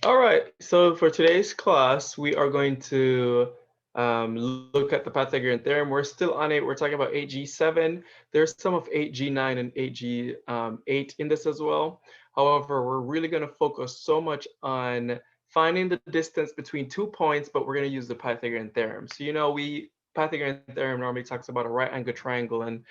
All right, so for today's class, we are going to look at the Pythagorean theorem. We're still on it. We're talking about 8G7. There's some of 8G9 and 8G8 in this as well. However, we're really going to focus so much on finding the distance between 2 points, but we're going to use the Pythagorean theorem. So, Pythagorean theorem normally talks about a right angle triangle and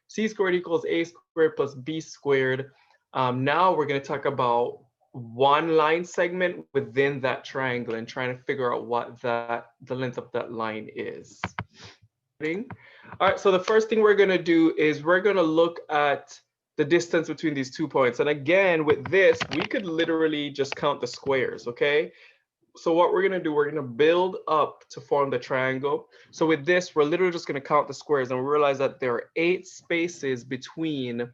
c squared equals a squared plus b squared. Now we're going to talk about one line segment within that triangle and trying to figure out what the length of that line is. All right, so the first thing we're going to do is we're going to look at the distance between these 2 points. And again, with this, we could literally just count the squares, okay? So what we're going to do, we're going to build up to form the triangle. So with this, we're literally just going to count the squares and we realize that there are 8 spaces between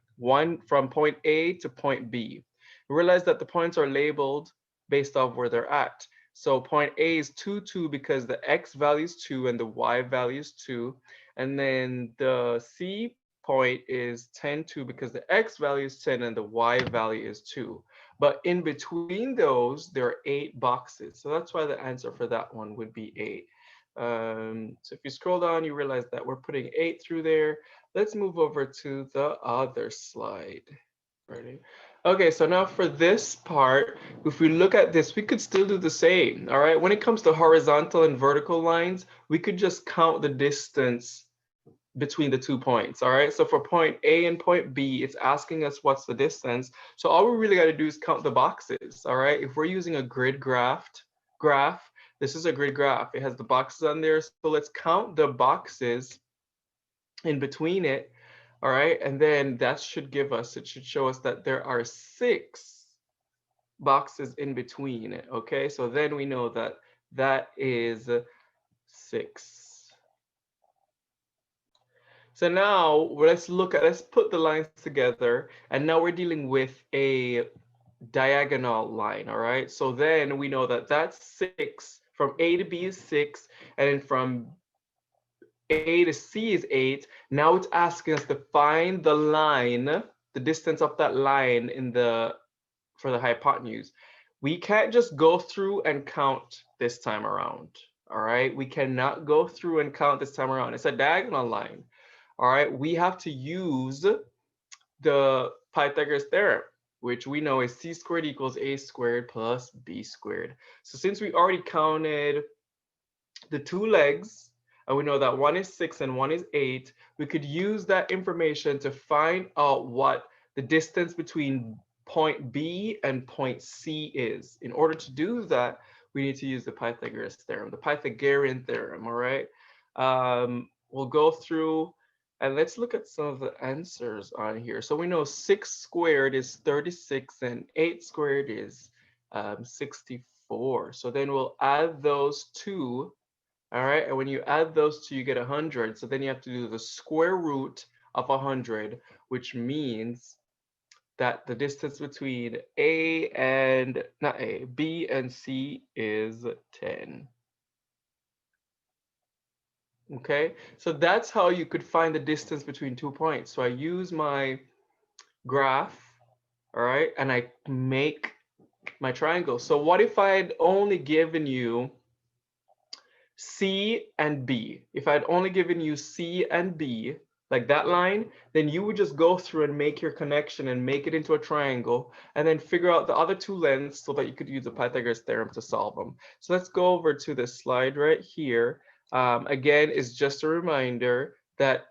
from point A to point B. We realize that the points are labeled based off where they're at. So point A is 2, 2 because the x value is 2 and the y value is 2. And then the C point is 10, 2 because the x value is 10 and the y value is 2. But in between those, there are 8 boxes. So that's why the answer for that one would be 8. So if you scroll down, you realize that we're putting 8 through there. Let's move over to the other slide. Ready? Okay, so now for this part, if we look at this, we could still do the same, all right? When it comes to horizontal and vertical lines, we could just count the distance between the 2 points, all right? So for point A and point B, it's asking us what's the distance. So all we really got to do is count the boxes, all right? If we're using a grid graph, this is a grid graph. It has the boxes on there. So let's count the boxes in between it, all right? And then that should it should show us that there are 6 boxes in between it, okay? So then we know that that is 6. So now let's put the lines together. And now we're dealing with a diagonal line, all right? So then we know that that's 6. From A to B is 6. And then from A to C is 8. Now it's asking us to find the line, the distance of that line for the hypotenuse. We can't just go through and count this time around, all right? We cannot go through and count this time around. It's a diagonal line. All right, we have to use the Pythagorean theorem, which we know is c squared equals a squared plus b squared. So since we already counted the 2 legs, and we know that one is 6 and one is 8, we could use that information to find out what the distance between point B and point C is. In order to do that, we need to use the Pythagorean theorem, all right? We'll go through and let's look at some of the answers on here. So we know 6 squared is 36 and 8 squared is 64. So then we'll add those two, all right? And when you add those two, you get 100. So then you have to do the square root of 100, which means that the distance between B and C is 10. Okay, so that's how you could find the distance between 2 points. So I use my graph, all right, and I make my triangle. So what if I had only given you C and B? If I'd only given you C and B, like that line, then you would just go through and make your connection and make it into a triangle and then figure out the other 2 lengths so that you could use the Pythagorean theorem to solve them. So let's go over to this slide right here. Again, it's just a reminder that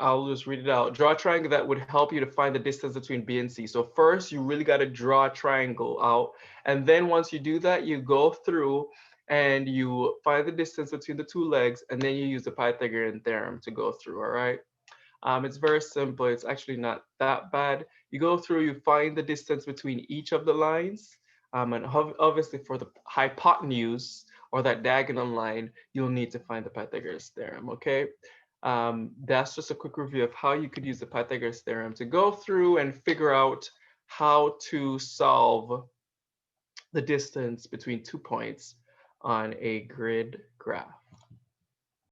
I'll just read it out. Draw a triangle that would help you to find the distance between B and C. So first, you really got to draw a triangle out. And then once you do that, you go through and you find the distance between the 2 legs, and then you use the Pythagorean theorem to go through, all right? It's very simple. It's actually not that bad. You go through, you find the distance between each of the lines. And obviously for the hypotenuse or that diagonal line, you'll need to find the Pythagorean theorem, okay? That's just a quick review of how you could use the Pythagorean theorem to go through and figure out how to solve the distance between 2 points on a grid graph.